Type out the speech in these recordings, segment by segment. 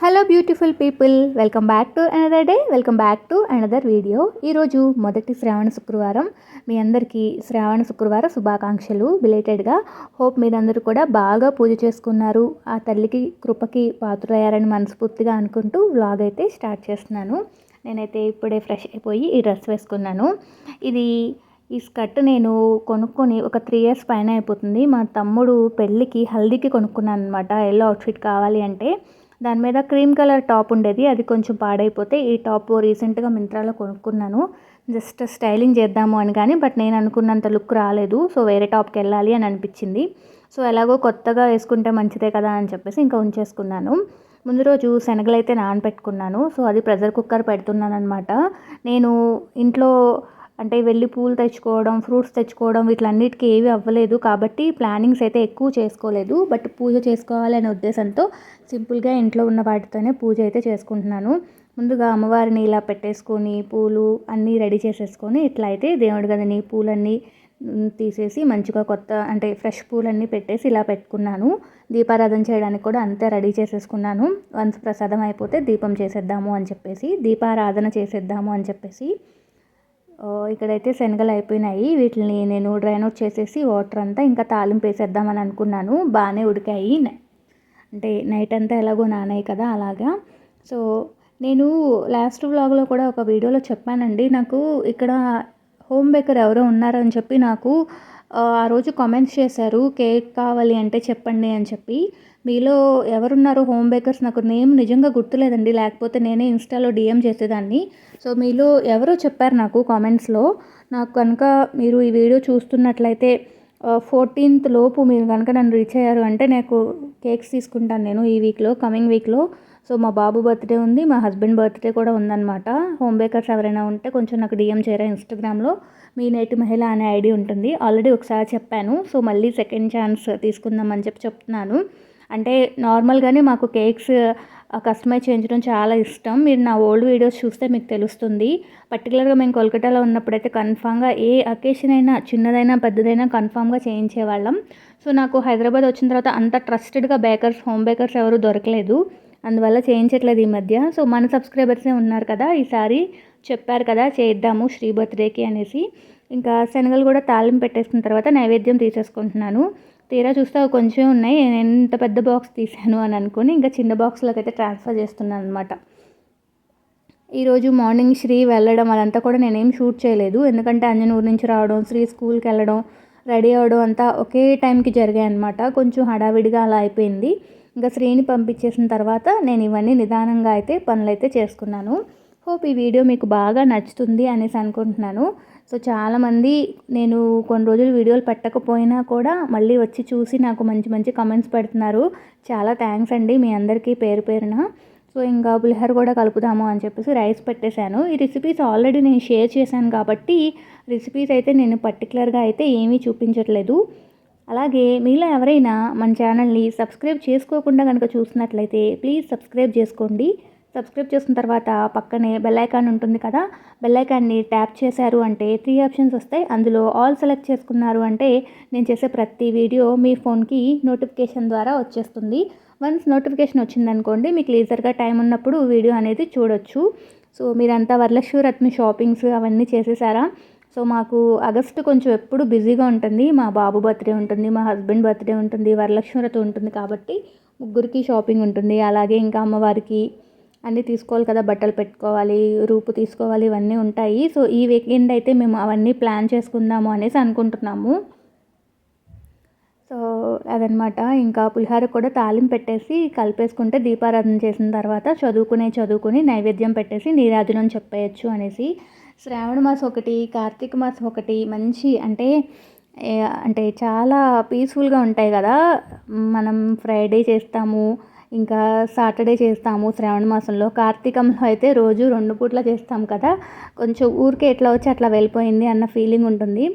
Hello beautiful people, welcome back to another day, welcome back to another video. ఈరోజు మొదటి శ్రావణ శుక్రవారం. మీ అందరికీ శ్రావణ శుక్రవార శుభాకాంక్షలు బిలేటెడ్గా. హోప్ మీరందరూ కూడా బాగా పూజ చేసుకున్నారు, ఆ తల్లికి కృపకి పాత్రయ్యారని మనస్ఫూర్తిగా అనుకుంటూ వ్లాగ్ అయితే స్టార్ట్ చేస్తున్నాను. నేనైతే ఇప్పుడే ఫ్రెష్ అయిపోయి ఈ డ్రెస్ వేసుకున్నాను. ఈ స్కర్ట్ నేను కొనుక్కొని ఒక 3 years పైన అయిపోతుంది. మా తమ్ముడు పెళ్ళికి హల్దీకి కొనుక్కున్నాను అనమాట. ఎల్లో అవుట్ఫిట్ కావాలి అంటే దాని మీద క్రీమ్ కలర్ టాప్ ఉండేది, అది కొంచెం పాడైపోతే ఈ టాప్ రీసెంట్గా మింత్రాలో కొనుక్కున్నాను. జస్ట్ స్టైలింగ్ చేద్దాము అని, కానీ బట్ నేను అనుకున్నంత లుక్ రాలేదు. సో వేరే టాప్కి వెళ్ళాలి అని అనిపించింది. సో ఎలాగో కొత్తగా వేసుకుంటే మంచిదే కదా అని చెప్పేసి ఇంకా ఉంచేసుకున్నాను. ముందు రోజు శనగలు అయితే నానబెట్టుకున్నాను. సో అది ప్రెషర్ కుక్కర్ పెడుతున్నాను అనమాట. నేను ఇంట్లో అంటే వెళ్ళి పూలు తెచ్చుకోవడం, ఫ్రూట్స్ తెచ్చుకోవడం వీటిలన్నిటికీ ఏవి అవ్వలేదు కాబట్టి ప్లానింగ్స్ అయితే ఎక్కువ చేసుకోలేదు. బట్ పూజ చేసుకోవాలి అనే ఉద్దేశంతో సింపుల్గా ఇంట్లో ఉన్న వాటితోనే పూజ అయితే చేసుకుంటున్నాను. ముందుగా అమ్మవారిని ఇలా పెట్టేసుకొని పూలు అన్నీ రెడీ చేసేసుకొని ఇట్లా అయితే దేవుడి గదిని పూలన్నీ తీసేసి మంచిగా కొత్త అంటే ఫ్రెష్ పూలన్నీ పెట్టేసి ఇలా పెట్టుకున్నాను. దీపారాధన చేయడానికి కూడా అంతే రెడీ చేసేసుకున్నాను. వన్స్ ప్రసాదం అయిపోతే దీపం చేసేద్దాము అని చెప్పేసి, దీపారాధన చేసేద్దాము అని చెప్పేసి. ఇక్కడైతే శనగలు అయిపోయినాయి. వీటిని నేను డ్రైన్ అవుట్ చేసేసి వాటర్ అంతా ఇంకా తాలింపు వేసేద్దామని అనుకున్నాను. బాగానే ఉడికాయి, అంటే నైట్ అంతా ఎలాగో నానాయి కదా అలాగా. సో నేను లాస్ట్ వ్లాగ్లో కూడా ఒక వీడియోలో చెప్పానండి, నాకు ఇక్కడ హోమ్ బేకర్ ఎవరో ఉన్నారని చెప్పి నాకు ఆ రోజు కామెంట్స్ చేశారు, కేక్ కావాలి అంటే చెప్పండి అని చెప్పి. మీలో ఎవరున్నారు హోమ్ బేకర్స్? నాకు నేమ్ నిజంగా గుర్తులేదండి, లేకపోతే నేనే ఇన్స్టాలో డిఎం చేసేదాన్ని. సో మీలో ఎవరో చెప్పారు నాకు కామెంట్స్లో. నాకు కనుక మీరు ఈ వీడియో చూస్తున్నట్లయితే 14th లోపు మీరు కనుక నన్ను రీచ్ అయ్యారు అంటే నాకు కేక్స్ తీసుకుంటాను నేను ఈ వీక్లో, కమింగ్ వీక్లో. సో మా బాబు బర్త్డే ఉంది, మా హస్బెండ్ బర్త్డే కూడా ఉందన్నమాట. హోమ్ బేకర్స్ ఎవరైనా ఉంటే కొంచెం నాకు డిఎం చేయరా ఇన్స్టాగ్రామ్లో. మీ నేటి మహిళ అనే ఐడి ఉంటుంది, ఆల్రెడీ ఒకసారి చెప్పాను. సో మళ్ళీ సెకండ్ ఛాన్స్ తీసుకుందామని చెప్తున్నాను. అంటే నార్మల్గానే మాకు కేక్స్ కస్టమైజ్ చేయించడం చాలా ఇష్టం. మీరు నా ఓల్డ్ వీడియోస్ చూస్తే మీకు తెలుస్తుంది. పర్టికులర్గా మేము కోల్కతాలో ఉన్నప్పుడైతే కన్ఫామ్గా ఏ అకేషన్ అయినా చిన్నదైనా పెద్దదైనా కన్ఫామ్గా చేయించేవాళ్ళం. సో నాకు హైదరాబాద్ వచ్చిన తర్వాత అంత ట్రస్టెడ్గా బేకర్స్, హోమ్ బేకర్స్ ఎవరు దొరకలేదు, అందువల్ల చేయించట్లేదు ఈ మధ్య. సో మన సబ్స్క్రైబర్సే ఉన్నారు కదా, ఈసారి చెప్పారు కదా చేద్దాము శ్రీ బర్త్డేకి అనేసి. ఇంకా శనగలు కూడా తాలింపు పెట్టేసుకున్న తర్వాత నైవేద్యం తీసేసుకుంటున్నాను. తీరా చూస్తే కొంచెం ఉన్నాయి, నేను ఎంత పెద్ద బాక్స్ తీసాను అని అనుకుని ఇంకా చిన్న బాక్స్లోకి అయితే ట్రాన్స్ఫర్ చేస్తున్నాను అనమాట. ఈరోజు మార్నింగ్ శ్రీ వెళ్ళడం అదంతా కూడా నేనేం షూట్ చేయలేదు, ఎందుకంటే అంజనూరు నుంచి రావడం, శ్రీ స్కూల్కి వెళ్ళడం, రెడీ అవ్వడం అంతా ఒకే టైంకి జరిగాయి అనమాట. కొంచెం హడావిడిగా అలా అయిపోయింది. ఇంకా శ్రీని పంపించేసిన తర్వాత నేను ఇవన్నీ నిదానంగా అయితే పనులైతే చేసుకున్నాను. హోప్ ఈ వీడియో మీకు బాగా నచ్చుతుంది అనేసి అనుకుంటున్నాను. సో చాలామంది నేను కొన్ని రోజులు వీడియోలు పెట్టకపోయినా కూడా మళ్ళీ వచ్చి చూసి నాకు మంచి మంచి కమెంట్స్ పెడుతున్నారు. చాలా థ్యాంక్స్ అండి మీ అందరికీ పేరు పేరున. సో ఇంకా పులిహోర కూడా కలుపుదాము అని చెప్పేసి రైస్ పెట్టేశాను. ఈ రెసిపీస్ ఆల్రెడీ నేను షేర్ చేశాను కాబట్టి రెసిపీస్ అయితే నేను పర్టికులర్గా అయితే ఏమీ చూపించట్లేదు. అలాగే మీలో ఎవరైనా మన ఛానల్ని సబ్స్క్రైబ్ చేసుకోకుండా కనుక చూసినట్లయితే ప్లీజ్ సబ్స్క్రైబ్ చేసుకోండి. సబ్స్క్రైబ్ చేసిన తర్వాత పక్కనే బెల్ ఐకాన్ ఉంటుంది కదా, బెల్ ఐకాన్ని ట్యాప్ చేశారు అంటే 3 ఆప్షన్స్ వస్తాయి. అందులో ఆల్ సెలెక్ట్ చేసుకున్నారు అంటే నేను చేసే ప్రతి వీడియో మీ ఫోన్కి నోటిఫికేషన్ ద్వారా వచ్చేస్తుంది. వన్స్ నోటిఫికేషన్ వచ్చిందనుకోండి మీకు లీజర్గా టైం ఉన్నప్పుడు వీడియో అనేది చూడొచ్చు. సో మీరంతా వరలక్ష్మి షాపింగ్స్ అవన్నీ చేసేసారా? సో మాకు ఆగస్టు కొంచెం ఎప్పుడు బిజీగా ఉంటుంది. మా బాబు బర్త్డే ఉంటుంది, మా హస్బెండ్ బర్త్డే ఉంటుంది, వరలక్ష్మి వ్రతం ఉంటుంది కాబట్టి ముగ్గురికి షాపింగ్ ఉంటుంది. అలాగే ఇంకా అమ్మవారికి అన్నీ తీసుకోవాలి కదా, బట్టలు పెట్టుకోవాలి, రూపు తీసుకోవాలి, ఇవన్నీ ఉంటాయి. సో ఈ వీకెండ్ అయితే మేము అవన్నీ ప్లాన్ చేసుకుందాము అనేసి అనుకుంటున్నాము. సో అదనమాట. ఇంకా పులిహోర కూడా తాలింపు పెట్టేసి కలిపేసుకుంటే దీపారాధన చేసిన తర్వాత చదువుకుని నైవేద్యం పెట్టేసి నీరాజనం చెప్పేయచ్చు అనేసి. శ్రావణ మాసం ఒకటి, కార్తీక మాసం ఒకటి మంచి అంటే చాలా పీస్ఫుల్గా ఉంటాయి కదా. మనం ఫ్రైడే చేస్తాము, ఇంకా సాటర్డే చేస్తాము శ్రావణ మాసంలో. కార్తీకంలో అయితే రోజు 2 పూట్ల చేస్తాం కదా, కొంచెం ఊరికే ఎట్లా వచ్చి అట్లా వెళ్ళిపోయింది అన్న ఫీలింగ్ ఉంటుంది.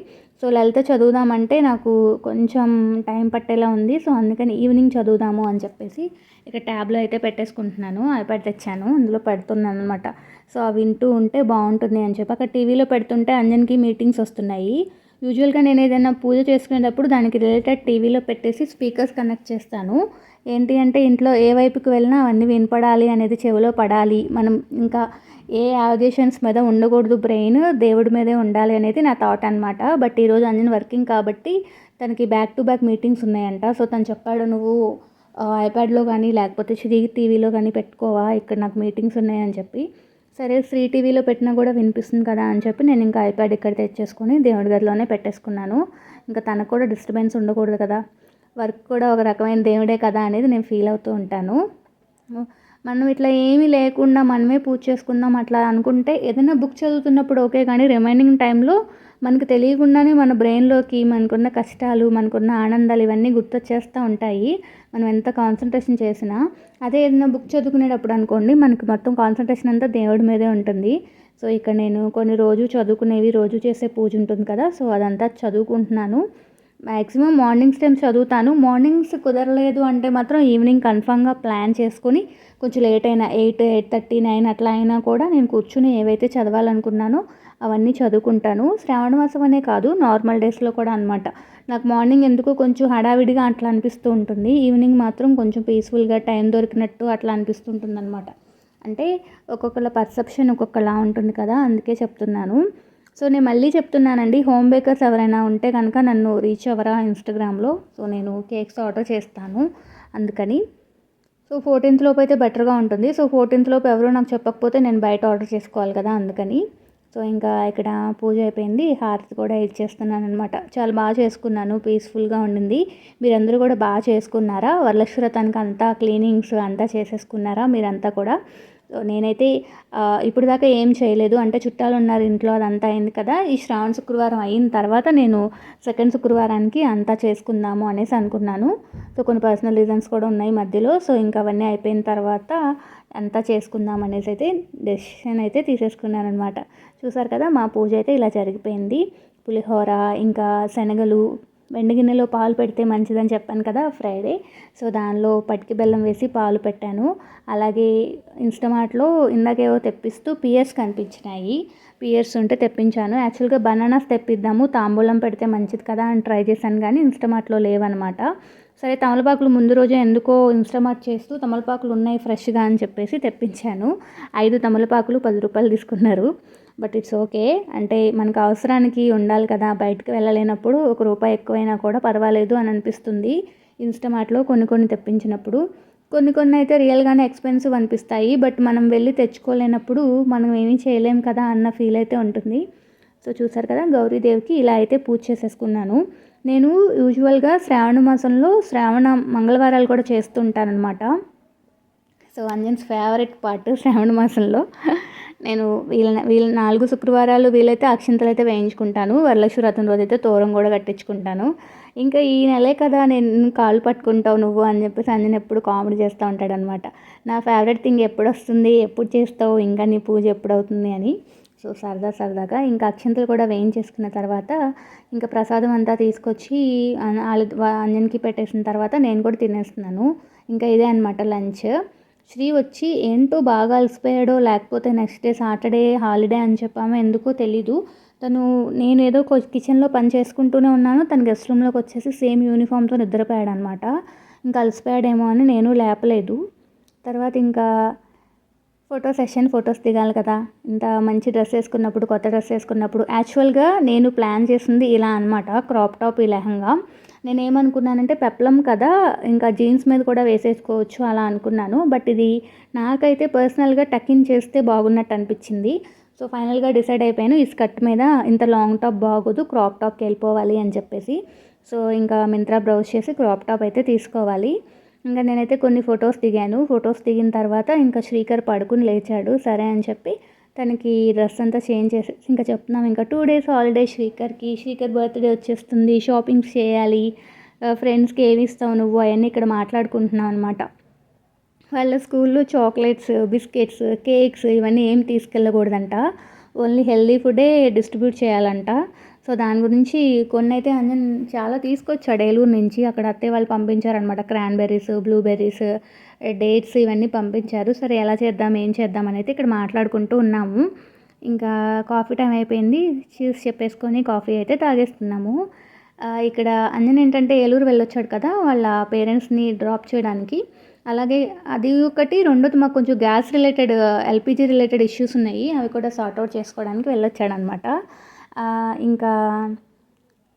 సో లలిత చదువుదామంటే నాకు కొంచెం టైం పట్టేలా ఉంది. సో అందుకని ఈవినింగ్ చదువుదాము అని చెప్పేసి ఇక ట్యాబ్లో అయితే పెట్టేసుకుంటున్నాను. ఐప్యాడ్ తెచ్చాను, అందులో పెడుతున్నాను అనమాట. సో అవి వింటూ ఉంటే బాగుంటుంది అని చెప్పి అక్కడ టీవీలో పెడుతుంటే అంజన్కి మీటింగ్స్ వస్తున్నాయి. యూజువల్గా నేను ఏదైనా పూజ చేసుకునేటప్పుడు దానికి రిలేటెడ్ టీవీలో పెట్టేసి స్పీకర్స్ కనెక్ట్ చేస్తాను. ఏంటి అంటే ఇంట్లో ఏ వైపుకి వెళ్ళినా అవన్నీ వినపడాలి అనేది చెవిలో పడాలి. మనం ఇంకా ఏ యావిగేషన్స్ మీద ఉండకూడదు, బ్రెయిన్ దేవుడి మీదే ఉండాలి అనేది నా థాట్ అనమాట. బట్ ఈరోజు అంజన్ వర్కింగ్ కాబట్టి తనకి బ్యాక్ టు బ్యాక్ మీటింగ్స్ ఉన్నాయంట. సో తను చెప్పాడు, నువ్వు ఐప్యాడ్లో కానీ లేకపోతే శ్రీ టీవీలో కానీ పెట్టుకోవా, ఇక్కడ నాకు మీటింగ్స్ ఉన్నాయని చెప్పి. సరే శ్రీ టీవీలో పెట్టినా కూడా వినిపిస్తుంది కదా అని చెప్పి నేను ఇంకా ఐప్యాడ్ ఇక్కడ తెచ్చేసుకొని దేవుడి గదిలోనే పెట్టేసుకున్నాను. ఇంకా తనకు కూడా డిస్టర్బెన్స్ ఉండకూడదు కదా, వర్క్ కూడా ఒక రకమైన దేవుడే కదా అనేది నేను ఫీల్ అవుతూ ఉంటాను. మనం ఇట్లా ఏమీ లేకుండా మనమే పూజ చేసుకుందాం అట్లా అనుకుంటే ఏదైనా బుక్ చదువుతున్నప్పుడు ఓకే, కానీ రిమైనింగ్ టైంలో మనకు తెలియకుండానే మన బ్రెయిన్లోకి మనకున్న కష్టాలు, మనకున్న ఆనందాలు ఇవన్నీ గుర్తొచ్చేస్తూ ఉంటాయి మనం ఎంత కాన్సన్ట్రేషన్ చేసినా. అదే ఏదైనా బుక్ చదువుకునేటప్పుడు అనుకోండి, మనకి మొత్తం కాన్సన్ట్రేషన్ అంతా దేవుడి మీదే ఉంటుంది. సో ఇక్కడ నేను కొన్ని రోజు చదువుకునేవి, రోజు చేసే పూజ ఉంటుంది కదా, సో అదంతా చదువుకుంటున్నాను. మ్యాక్సిమం మార్నింగ్స్ టైం చదువుతాను. మార్నింగ్స్ కుదరలేదు అంటే మాత్రం ఈవినింగ్ కన్ఫామ్గా ప్లాన్ చేసుకొని కొంచెం లేట్ అయినా 8, 8:30, 9 అట్లా అయినా కూడా నేను కూర్చుని ఏవైతే చదవాలనుకున్నానో అవన్నీ చదువుకుంటాను. శ్రావణ మాసం అనే కాదు, నార్మల్ డేస్లో కూడా అనమాట. నాకు మార్నింగ్ ఎందుకో కొంచెం హడావిడిగా అట్లా అనిపిస్తూ ఉంటుంది. ఈవినింగ్ మాత్రం కొంచెం పీస్ఫుల్గా టైం దొరికినట్టు అట్లా అనిపిస్తుంటుంది అనమాట. అంటే ఒక్కొక్కళ్ళ పర్సెప్షన్ ఒక్కొక్కలా ఉంటుంది కదా, అందుకే చెప్తున్నాను. సో నేను మళ్ళీ చెప్తున్నానండి, హోమ్ బేకర్స్ ఎవరైనా ఉంటే కనుక నన్ను రీచ్ అవ్వరా ఇన్స్టాగ్రామ్లో. సో నేను కేక్స్ ఆర్డర్ చేస్తాను అందుకని. సో 14th లోపు అయితే బెటర్గా ఉంటుంది. సో 14th లోపు ఎవరో నాకు చెప్పకపోతే నేను బయట ఆర్డర్ చేసుకోవాలి కదా, అందుకని. సో ఇంకా ఇక్కడ పూజ అయిపోయింది, హారతి కూడా ఇచ్చేస్తున్నాను అనమాట. చాలా బాగా చేసుకున్నాను, పీస్ఫుల్గా ఉండింది. మీరందరూ కూడా బాగా చేసుకున్నారా? వరలక్ష్మి వ్రతానికి అంతా క్లీనింగ్స్ అంతా చేసేసుకున్నారా మీరంతా కూడా? నేనైతే ఇప్పుడు దాకా ఏం చేయలేదు. అంటే చుట్టాలు ఉన్నారు ఇంట్లో, అదంతా అయింది కదా. ఈ శ్రావణ శుక్రవారం అయిన తర్వాత నేను సెకండ్ శుక్రవారానికి అంతా చేసుకుందాము అనేసి అనుకున్నాను. సో కొన్ని పర్సనల్ రీజన్స్ కూడా ఉన్నాయి మధ్యలో. సో ఇంకా అవన్నీ అయిపోయిన తర్వాత అంతా చేసుకుందాం అనేసి అయితే డెసిషన్ అయితే తీసేసుకున్నాను అనమాట. చూసారు కదా, మా పూజ అయితే ఇలా జరిగిపోయింది. పులిహోర, ఇంకా శనగలు, వెండి గిన్నెలో పాలు పెడితే మంచిదని చెప్పాను కదా ఫ్రైడే. సో దానిలో పటికి బెల్లం వేసి పాలు పెట్టాను. అలాగే ఇన్స్టామార్ట్లో ఇందాకేవో తెప్పిస్తూ పియర్స్ కనిపించినాయి, పియర్స్ ఉంటే తెప్పించాను. యాక్చువల్గా బనానాస్ తెప్పిద్దాము, తాంబూలం పెడితే మంచిది కదా అని ట్రై చేశాను, కానీ ఇన్స్టామార్ట్లో లేవన్నమాట. సరే తమలపాకులు ముందు రోజే ఎందుకో ఇన్స్టామార్ట్ చేస్తూ తమలపాకులు ఉన్నాయి ఫ్రెష్గా అని చెప్పేసి తెప్పించాను. 5 తమలపాకులు 10 రూపాయలు తీసుకున్నారు. బట్ ఇట్స్ ఓకే, అంటే మనకు అవసరానికి ఉండాలి కదా, బయటకు వెళ్ళలేనప్పుడు ₹1 ఎక్కువైనా కూడా పర్వాలేదు అని అనిపిస్తుంది ఇన్స్టామార్ట్లో కొన్ని తెప్పించినప్పుడు. కొన్ని అయితే రియల్గానే ఎక్స్పెన్సివ్ అనిపిస్తాయి, బట్ మనం వెళ్ళి తెచ్చుకోలేనప్పుడు మనం ఏమీ చేయలేం కదా అన్న ఫీల్ అయితే ఉంటుంది. సో చూసారు కదా, గౌరీదేవికి ఇలా అయితే పూజ చేసేసుకున్నాను. నేను యూజువల్గా శ్రావణ మాసంలో శ్రావణ మంగళవారాలు కూడా చేస్తుంటానన్నమాట. సో అంజన్స్ ఫేవరెట్ పార్ట్ శ్రావణ మాసంలో నేను వీళ్ళ 4 శుక్రవారాలు వీలైతే అక్షింతలు అయితే వేయించుకుంటాను. వరలక్ష్మి వ్రతం రోజైతే తోరం కూడా కట్టించుకుంటాను. ఇంకా ఈ నెలే కదా నేను కాళ్ళు పట్టుకుంటావు నువ్వు అని చెప్పేసి అంజన్ ఎప్పుడు కామెడీ చేస్తూ ఉంటాడనమాట. నా ఫేవరెట్ థింగ్ ఎప్పుడు వస్తుంది, ఎప్పుడు చేస్తావు, ఇంకా నీ పూజ ఎప్పుడు అవుతుంది అని. సో సరదాగా ఇంకా అక్షింతలు కూడా వేయించేసుకున్న తర్వాత ఇంకా ప్రసాదం అంతా తీసుకొచ్చి అంజన్కి పెట్టేసిన తర్వాత నేను కూడా తినేస్తున్నాను. ఇంకా ఇదే అనమాట లంచ్. శ్రీ వచ్చి ఏంటో బాగా అలసిపోయాడో లేకపోతే నెక్స్ట్ డే సాటర్డే హాలిడే అని చెప్పామో ఎందుకో తెలీదు, తను నేను ఏదో కిచెన్లో పని చేసుకుంటూనే ఉన్నాను, తను గెస్ట్ రూమ్లోకి వచ్చేసి సేమ్ యూనిఫామ్తో నిద్రపోయాడు అనమాట. ఇంకా అలసిపోయాడేమో అని నేను లేపలేదు. తర్వాత ఇంకా ఫొటోస్ దిగాలి కదా, ఇంత మంచి డ్రెస్ వేసుకున్నప్పుడు, కొత్త డ్రెస్ వేసుకున్నప్పుడు. యాక్చువల్గా నేను ప్లాన్ చేసింది ఇలా అనమాట, క్రాప్ టాప్ ఈ లెహంగా. నేనేమనుకున్నానంటే పెప్లం కదా, ఇంకా జీన్స్ మీద కూడా వేసేసుకోవచ్చు అలా అనుకున్నాను. బట్ ఇది నాకైతే పర్సనల్గా టకిన్ చేస్తే బాగున్నట్టు అనిపించింది. సో ఫైనల్గా డిసైడ్ అయిపోయాను, ఈ స్కర్ట్ మీద ఇంత లాంగ్ టాప్ బాగోదు, క్రాప్ టాప్కి వెళ్ళిపోవాలి అని చెప్పేసి. సో ఇంకా మింత్రా బ్రౌజ్ చేసి క్రాప్ టాప్ అయితే తీసుకోవాలి. ఇంకా నేనైతే కొన్ని ఫొటోస్ దిగాను. ఫొటోస్ దిగిన తర్వాత ఇంకా శ్రీకర్ పడుకుని లేచాడు. సరే అని చెప్పి తనకి డ్రెస్ అంతా చేంజ్ చేసి ఇంకా చెప్తున్నాం, ఇంకా 2 days హాలిడే శ్రీకర్కి, శ్రీకర్ బర్త్డే వచ్చేస్తుంది, షాపింగ్స్ చేయాలి, ఫ్రెండ్స్కి ఏమి ఇస్తావు నువ్వు అవన్నీ ఇక్కడ మాట్లాడుకుంటున్నాం అనమాట. వాళ్ళ స్కూల్లో చాక్లెట్స్, బిస్కెట్స్, కేక్స్ ఇవన్నీ ఏం తీసుకెళ్ళకూడదంట, ఓన్లీ హెల్దీ ఫుడే డిస్ట్రిబ్యూట్ చేయాలంట. సో దాని గురించి కొన్ని అయితే అంజన్ చాలా తీసుకొచ్చాడు ఏలూరు నుంచి, అక్కడ అత్తయ్య వాళ్ళు పంపించారనమాట. క్రాన్బెర్రీస్, బ్లూబెర్రీస్, డేట్స్ ఇవన్నీ పంపించారు. సరే ఎలా చేద్దాం, ఏం చేద్దాం అని అయితే ఇక్కడ మాట్లాడుకుంటూ ఉన్నాము. ఇంకా కాఫీ టైం అయిపోయింది, చీజ్ చెప్పేసుకొని కాఫీ అయితే తాగేస్తున్నాము. ఇక్కడ అంజన్ ఏంటంటే ఏలూరు వెళ్ళొచ్చాడు కదా వాళ్ళ పేరెంట్స్ని డ్రాప్ చేయడానికి. అలాగే అది ఒకటి, రెండోది మాకు కొంచెం gas related, LPG related issues ఉన్నాయి. అవి కూడా సార్ట్ అవుట్ చేసుకోవడానికి వెళ్ళొచ్చాడనమాట. ఇంకా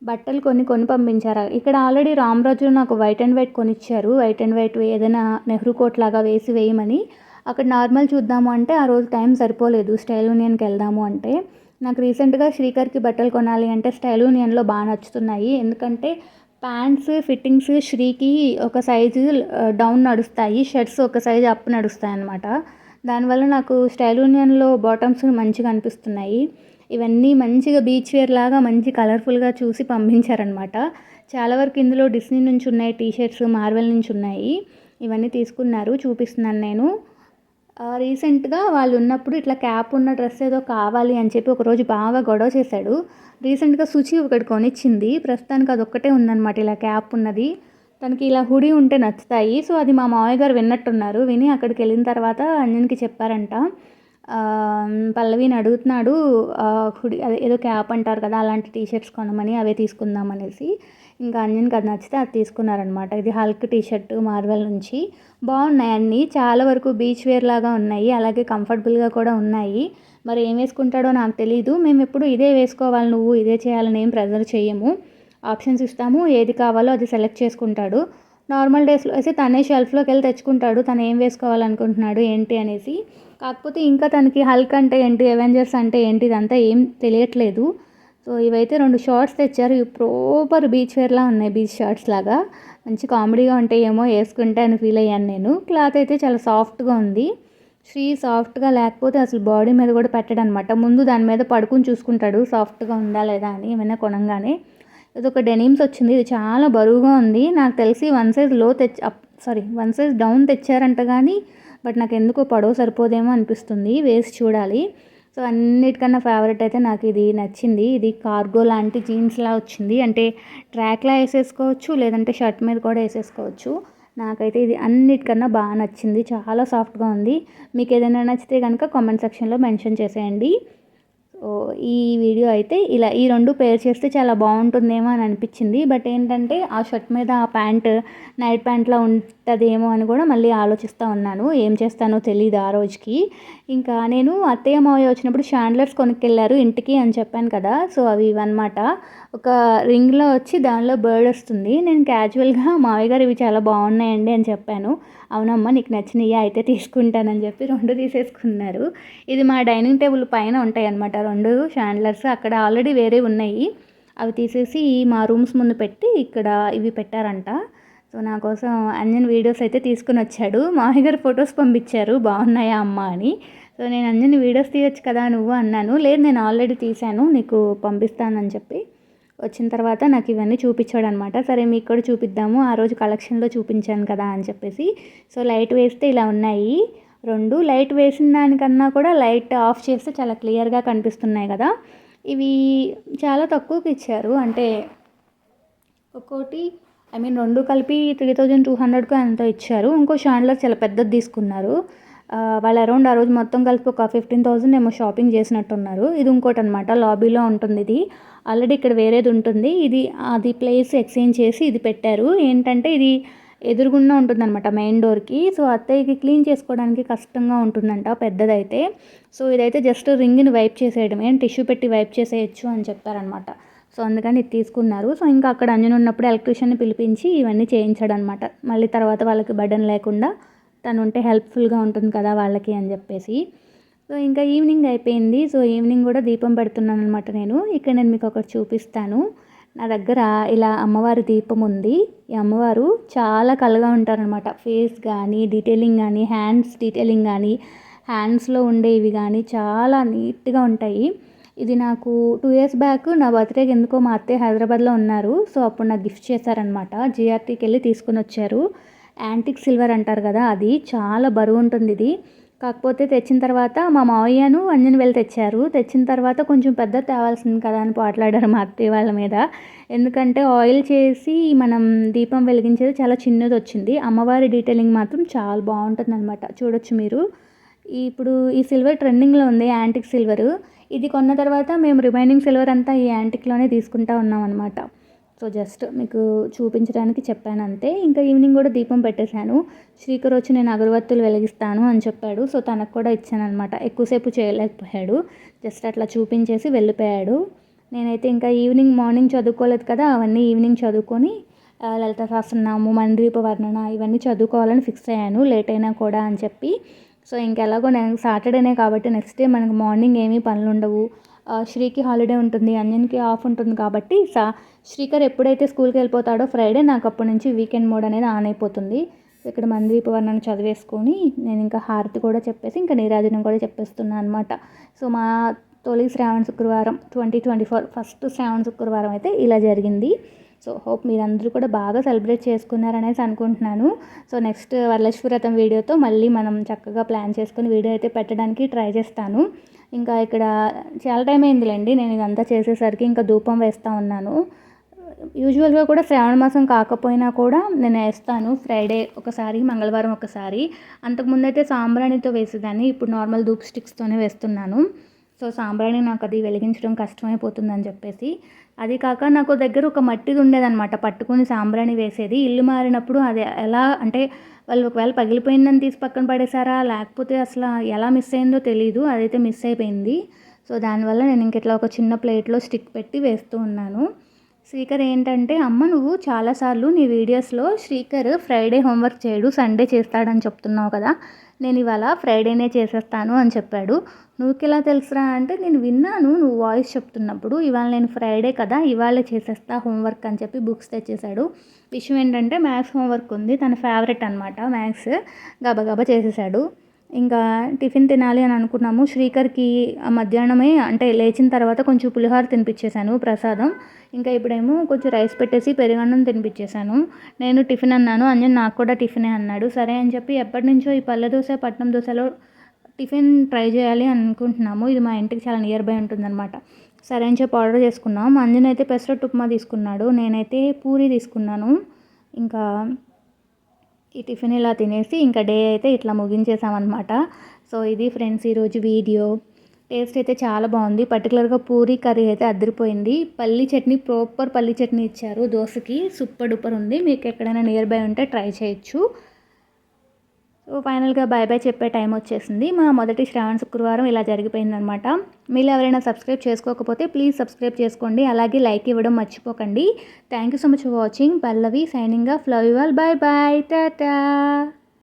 బట్టలు కొని పంపించారు. ఇక్కడ ఆల్రెడీ రామరాజులో నాకు వైట్ అండ్ వైట్ కొనిచ్చారు. వైట్ అండ్ వైట్ ఏదైనా నెహ్రూ కోట్ లాగా వేయమని. అక్కడ నార్మల్ చూద్దాము అంటే ఆ రోజు టైం సరిపోలేదు. స్టైల్ యూనియన్కి వెళ్దాము అంటే. నాకు రీసెంట్గా శ్రీకర్కి బట్టలు కొనాలి అంటే స్టైల్ యూనియన్లో బాగా నచ్చుతున్నాయి. ఎందుకంటే ప్యాంట్స్ ఫిట్టింగ్స్ శ్రీకి ఒక సైజు డౌన్ నడుస్తాయి, షర్ట్స్ ఒక సైజు అప్ నడుస్తాయి అన్నమాట. దానివల్ల నాకు స్టైల్ యూనియన్లో బాటమ్స్ మంచిగా అనిపిస్తున్నాయి. ఇవన్నీ మంచిగా బీచ్ వేర్ లాగా మంచి కలర్ఫుల్గా చూసి పంపించారనమాట. చాలా వరకు ఇందులో డిస్నీ నుంచి ఉన్నాయి, టీషర్ట్స్ మార్వెల్ నుంచి ఉన్నాయి. ఇవన్నీ తీసుకున్నారు, చూపిస్తున్నాను నేను. రీసెంట్గా వాళ్ళు ఉన్నప్పుడు ఇట్లా క్యాప్ ఉన్న డ్రెస్ ఏదో కావాలి అని చెప్పి ఒకరోజు బాగా గొడవ చేశాడు. రీసెంట్గా శుచి ఒకటి కొనిచ్చింది. ప్రస్తుతానికి అదొక్కటే ఉందన్నమాట, ఇలా క్యాప్ ఉన్నది. తనకి ఇలా హుడీ ఉంటే నచ్చుతాయి. సో అది మా మామయ్య గారు విన్నట్టున్నారు. విని అక్కడికి వెళ్ళిన తర్వాత అంజన్కి చెప్పారంట. పల్లవిని అడుగుతున్నాడు హుడీ అదే ఏదో క్యాప్ అంటారు కదా అలాంటి టీషర్ట్స్ కొనమని, అవే తీసుకుందాం అనేసి. ఇంకా అంజన్కి అది నచ్చితే అది తీసుకున్నారనమాట. ఇది హల్క్ టీషర్ట్ మార్వెల్ నుంచి. బాగున్నాయి అన్నీ, చాలా వరకు బీచ్ వేర్ లాగా ఉన్నాయి, అలాగే కంఫర్టబుల్గా కూడా ఉన్నాయి. మరి ఏం వేసుకుంటాడో నాకు తెలీదు. మేము ఎప్పుడు ఇదే వేసుకోవాలి, నువ్వు ఇదే చేయాలని ఏం ప్రెజర్ చేయము. ఆప్షన్స్ ఇస్తాము, ఏది కావాలో అది సెలెక్ట్ చేసుకుంటాడు. నార్మల్ డేస్లో అయితే తనే షెల్ఫ్లోకి వెళ్ళి తెచ్చుకుంటాడు, తను ఏం వేసుకోవాలనుకుంటున్నాడు ఏంటి అనేసి. కాకపోతే ఇంకా తనకి హల్క్ అంటే ఏంటి, అవెంజర్స్ అంటే ఏంటి, ఇదంతా ఏం తెలియట్లేదు. సో ఇవైతే 2 షార్ట్స్ తెచ్చారు. ఇవి ప్రాపర్ బీచ్ వేర్లా ఉన్నాయి, బీచ్ షార్ట్స్ లాగా. మంచి కామెడీగా ఉంటాయేమో వేసుకుంటే అని ఫీల్ అయ్యాను నేను. క్లాత్ అయితే చాలా సాఫ్ట్గా ఉంది. శ్రీ సాఫ్ట్గా లేకపోతే అసలు బాడీ మీద కూడా పెట్టడనమాట. ముందు దాని మీద పడుకుని చూసుకుంటాడు సాఫ్ట్గా ఉందా లేదా అని ఏమైనా కొనంగానే. ఇది ఒక డెనిమ్స్ వచ్చింది, ఇది చాలా బరువుగా ఉంది. నాకు తెలిసి 1 సైజ్ లో 1 సైజ్ డౌన్ తెచ్చారంట కానీ, బట్ నాకు ఎందుకో పొడవు సరిపోదేమో అనిపిస్తుంది, వేసి చూడాలి. సో అన్నిటికన్నా ఫేవరెట్ అయితే నాకు ఇది నచ్చింది. ఇది కార్గో లాంటి జీన్స్లా వచ్చింది, అంటే ట్రాక్లా వేసేసుకోవచ్చు, లేదంటే షర్ట్ మీద కూడా వేసేసుకోవచ్చు. నాకైతే ఇది అన్నిటికన్నా బాగా నచ్చింది, చాలా సాఫ్ట్గా ఉంది. మీకు ఏదైనా నచ్చితే కనుక కామెంట్ సెక్షన్లో మెన్షన్ చేసేయండి. సో ఈ వీడియో అయితే ఇలా ఈ 2 పేర్ చేస్తే చాలా బాగుంటుందేమో అని అనిపించింది. బట్ ఏంటంటే ఆ షర్ట్ మీద ఆ ప్యాంట్ నైట్ ప్యాంట్లో ఉంటుందేమో అని కూడా మళ్ళీ ఆలోచిస్తూ ఉన్నాను. ఏం చేస్తానో తెలియదు ఆ రోజుకి. ఇంకా నేను అత్తయ్య మావయ్య వచ్చినప్పుడు షాండ్లర్స్ కొనుక్కెళ్ళారు ఇంటికి అని చెప్పాను కదా. సో అవి ఇవన్నమాట. ఒక రింగ్లో వచ్చి దానిలో బర్డ్ వస్తుంది. నేను క్యాజువల్గా మావయ్య గారు ఇవి చాలా బాగున్నాయండి అని చెప్పాను. అవునమ్మా నీకు నచ్చినయ్యా అయితే తీసుకుంటానని చెప్పి 2 తీసేసుకున్నారు. ఇది మా డైనింగ్ టేబుల్ పైన ఉంటాయి అన్నమాట 2 షాండ్లర్స్. అక్కడ ఆల్రెడీ వేరే ఉన్నాయి, అవి తీసేసి మా రూమ్స్ ముందు పెట్టి ఇక్కడ ఇవి పెట్టారంట. సో నా కోసం అంజన్ వీడియోస్ అయితే తీసుకుని వచ్చాడు. మామయ్య గారు ఫొటోస్ పంపించారు బాగున్నాయా అమ్మ అని. సో నేను అంజన్ వీడియోస్ తీయొచ్చు కదా నువ్వు అన్నాను. లేదు నేను ఆల్రెడీ తీశాను, నీకు పంపిస్తానని చెప్పి వచ్చిన తర్వాత నాకు ఇవన్నీ చూపించాడు అనమాట. సరే మీకు కూడా చూపిద్దాము, ఆ రోజు కలెక్షన్లో చూపించాను కదా అని చెప్పేసి. సో లైట్ వేస్తే ఇలా ఉన్నాయి 2. లైట్ వేసిన దానికన్నా కూడా లైట్ ఆఫ్ చేస్తే చాలా క్లియర్గా కనిపిస్తున్నాయి కదా. ఇవి చాలా తక్కువకి ఇచ్చారు, అంటే ఒక్కోటి 2 కలిపి 3200కు ఎంతో ఇచ్చారు. ఇంకో షాండ్లర్ చాలా పెద్దది తీసుకున్నారు. వాళ్ళు అరౌండ్ ఆ రోజు మొత్తం కలిపి ఒక 15,000 ఏమో షాపింగ్ చేసినట్టున్నారు. ఇది ఇంకోటి అనమాట, లాబీలో ఉంటుంది. ఇది ఆల్రెడీ ఇక్కడ వేరేది ఉంటుంది, ఇది అది ప్లేస్ ఎక్స్చేంజ్ చేసి ఇది పెట్టారు. ఏంటంటే ఇది ఎదురుగుండా ఉంటుందన్నమాట మెయిన్ డోర్కి. సో అత్తయ్యకి క్లీన్ చేసుకోవడానికి కష్టంగా ఉంటుందంట పెద్దదైతే. సో ఇదైతే జస్ట్ రింగ్ని వైప్ చేసేయడమే, టిష్యూ పెట్టి వైప్ చేసేయచ్చు అని చెప్పారనమాట. సో అందుకని ఇది తీసుకున్నారు. సో ఇంకా అక్కడ అంజన్ ఉన్నప్పుడు ఎలక్ట్రీషియన్ని పిలిపించి ఇవన్నీ చేయించాడనమాట. మళ్ళీ తర్వాత వాళ్ళకి బర్డెన్ లేకుండా తను ఉంటే హెల్ప్ఫుల్గా ఉంటుంది కదా వాళ్ళకి అని చెప్పేసి. సో ఇంకా ఈవినింగ్ అయిపోయింది. సో ఈవినింగ్ కూడా దీపం పెడుతున్నాను అనమాట నేను. ఇక్కడ నేను మీకు ఒకటి చూపిస్తాను. నా దగ్గర ఇలా అమ్మవారి దీపం ఉంది. ఈ అమ్మవారు చాలా కళగా ఉంటారనమాట. ఫేస్ కానీ డీటెయిలింగ్ కానీ హ్యాండ్స్ డీటెయిలింగ్ కానీ హ్యాండ్స్లో ఉండేవి కానీ చాలా నీట్గా ఉంటాయి. ఇది నాకు 2 ఇయర్స్ బ్యాక్ నా బర్త్డేకి ఎందుకో మా అత్తయ్య హైదరాబాద్లో ఉన్నారు. సో అప్పుడు నాకు గిఫ్ట్ చేశారనమాట. జిఆర్టీకి వెళ్ళి తీసుకుని వచ్చారు. యాంటిక్ సిల్వర్ అంటారు కదా, అది చాలా బరువు ఉంటుంది ఇది. కాకపోతే తెచ్చిన తర్వాత మా మావయ్యను అంజన్ వెళ్ళి తెచ్చారు. తెచ్చిన తర్వాత కొంచెం పెద్ద తేవాల్సింది కదా అని పోట్లాడారు మా అత్తయ్య వాళ్ళ మీద. ఎందుకంటే ఆయిల్ చేసి మనం దీపం వెలిగించేది చాలా చిన్నది వచ్చింది. అమ్మవారి డీటెయిలింగ్ మాత్రం చాలా బాగుంటుంది అనమాట. చూడొచ్చు మీరు. ఇప్పుడు ఈ సిల్వర్ ట్రెండింగ్లో ఉంది, యాంటిక్ సిల్వర్. ఇది కొన్న తర్వాత మేము రిమైనింగ్ సిల్వర్ అంతా ఈ యాంటిక్లోనే తీసుకుంటా ఉన్నాం అనమాట. సో సో జస్ట్ మీకు చూపించడానికి చెప్పాను అంతే. ఇంకా ఈవినింగ్ కూడా దీపం పెట్టేశాను. శ్రీకర్ వచ్చి నేను అగరబత్తులు వెలిగిస్తాను అని చెప్పాడు. సో తనకు కూడా ఇచ్చానమాట. ఎక్కువసేపు చేయలేకపోయాడు. జస్ట్ అట్లా చూపించేసి వెళ్ళిపోయాడు. నేనైతే ఇంకా మార్నింగ్ చదువుకోలేదు కదా, అవన్నీ ఈవినింగ్ చదువుకొని లలిత సహస్రనామము, మంద్రీప వర్ణన ఇవన్నీ చదువుకోవాలని ఫిక్స్ అయ్యాను, లేట్ అయినా కూడా అని చెప్పి. సో ఇంకెలాగో నేను సాటర్డేనే కాబట్టి నెక్స్ట్ డే మనకు మార్నింగ్ ఏమీ పనులు ఉండవు. శ్రీకి హాలిడే ఉంటుంది, అంజన్కి ఆఫ్ ఉంటుంది కాబట్టి శ్రీకర్ ఎప్పుడైతే స్కూల్కి వెళ్ళిపోతాడో ఫ్రైడే, నాకు అప్పటి నుంచి వీకెండ్ మోడ్ అనేది ఆన్ అయిపోతుంది. ఇక్కడ మంద్రీప వర్ణన చదివేసుకొని నేను ఇంకా హారతి కూడా చెప్పేసి ఇంకా నీరాజనం కూడా చెప్పేస్తున్నాను అనమాట. సో మా తొలి శ్రావణ శుక్రవారం 2024 ఫస్ట్ శ్రావణ శుక్రవారం అయితే ఇలా జరిగింది. సో హోప్ మీరందరూ కూడా బాగా సెలబ్రేట్ చేసుకున్నారనేసి అనుకుంటున్నాను. సో నెక్స్ట్ వరలక్ష్మి వ్రతం వీడియోతో మళ్ళీ మనం చక్కగా ప్లాన్ చేసుకుని వీడియో అయితే పెట్టడానికి ట్రై చేస్తాను. ఇంకా ఇక్కడ చాలా టైం అయిందిలేండి నేను ఇదంతా చేసేసరికి. ఇంకా ధూపం వేస్తూ ఉన్నాను. యూజువల్గా కూడా శ్రావణ మాసం కాకపోయినా కూడా నేను వేస్తాను. ఫ్రైడే ఒకసారి, మంగళవారం ఒకసారి. అంతకుముందు అయితే సాంబ్రాణితో వేసేదాన్ని, ఇప్పుడు నార్మల్ ధూప్ స్టిక్స్తోనే వేస్తున్నాను. సో సాంబ్రాణి నాకు అది వెలిగించడం కష్టమైపోతుందని చెప్పేసి, అది కాక నాకు దగ్గర ఒక మట్టిది ఉండేదన్నమాట, పట్టుకుని సాంబ్రాణి వేసేది. ఇల్లు మారినప్పుడు అది ఎలా అంటే వాళ్ళు ఒకవేళ పగిలిపోయిందని తీసి పక్కన పడేసారా, లేకపోతే అసలు ఎలా మిస్ అయిందో తెలీదు, అదైతే మిస్ అయిపోయింది. సో దానివల్ల నేను ఇంక ఇట్లా ఒక చిన్న ప్లేట్లో స్టిక్ పెట్టి వేస్తూ ఉన్నాను. శ్రీకర్ ఏంటంటే, అమ్మ నువ్వు చాలాసార్లు నీ వీడియోస్లో శ్రీకర్ ఫ్రైడే హోంవర్క్ చేయడు, సండే చేస్తాడని చెప్తున్నావు కదా, నేను ఇవాళ ఫ్రైడేనే చేసేస్తాను అని చెప్పాడు. నువ్వుకెలా తెలుసురా అంటే, నేను విన్నాను నువ్వు వాయిస్ చెప్తున్నప్పుడు, ఇవాళ నేను ఫ్రైడే కదా ఇవాళే చేసేస్తా హోంవర్క్ అని చెప్పి బుక్స్ తెచ్చేశాడు. విషయం ఏంటంటే మ్యాథ్స్ హోంవర్క్ ఉంది, తన ఫేవరెట్ అనమాట మ్యాథ్స్. గబగబా చేసేసాడు. ఇంకా టిఫిన్ తినాలి అని అనుకున్నాము. శ్రీకర్కి మధ్యాహ్నమే అంటే లేచిన తర్వాత కొంచెం పులిహోర తినిపించేశాను ప్రసాదం. ఇంకా ఇప్పుడేమో కొంచెం రైస్ పెట్టేసి పెరుగన్నం తినిపించేశాను. నేను టిఫిన్ అన్నాను, అంజన్ నాకు కూడా టిఫినే అన్నాడు. సరే అని చెప్పి ఎప్పటి నుంచో ఈ పల్లె దోశ, పట్నం దోశలో టిఫిన్ ట్రై చేయాలి అని అనుకుంటున్నాము. ఇది మా ఇంటికి చాలా నియర్ బై ఉంటుందన్నమాట. సరే అని చెప్పి ఆర్డర్ చేసుకున్నాం. అంజన్ అయితే పెసరట్టు ఉప్మా తీసుకున్నాడు, నేనైతే పూరి తీసుకున్నాను. ఇంకా ఈ టిఫిన్ ఇలా తినేసి ఇంకా డే అయితే ఇట్లా ముగించేసామన్నమాట. సో ఇది ఫ్రెండ్స్ ఈరోజు వీడియో. టేస్ట్ అయితే చాలా బాగుంది. పర్టికులర్గా పూరీ కర్రీ అయితే అదిరిపోయింది. పల్లీ చట్నీ, ప్రాపర్ పల్లీ చట్నీ ఇచ్చారు దోశకి, సూపర్ డూపర్ ఉంది. మీకు ఎక్కడైనా నియర్ బై ఉంటే ట్రై చేయొచ్చు. సో ఫైనల్గా బాయ్ బాయ్ చెప్పే టైం వచ్చేసింది. మా మొదటి శ్రావణ శుక్రవారం ఇలా జరిగిపోయిందనమాట. మీరు ఎవరైనా సబ్స్క్రైబ్ చేసుకోకపోతే ప్లీజ్ సబ్స్క్రైబ్ చేసుకోండి, అలాగే లైక్ ఇవ్వడం మర్చిపోకండి. Thank you so much for watching. Pallavi signing off. Love you all. Bye bye. Tata.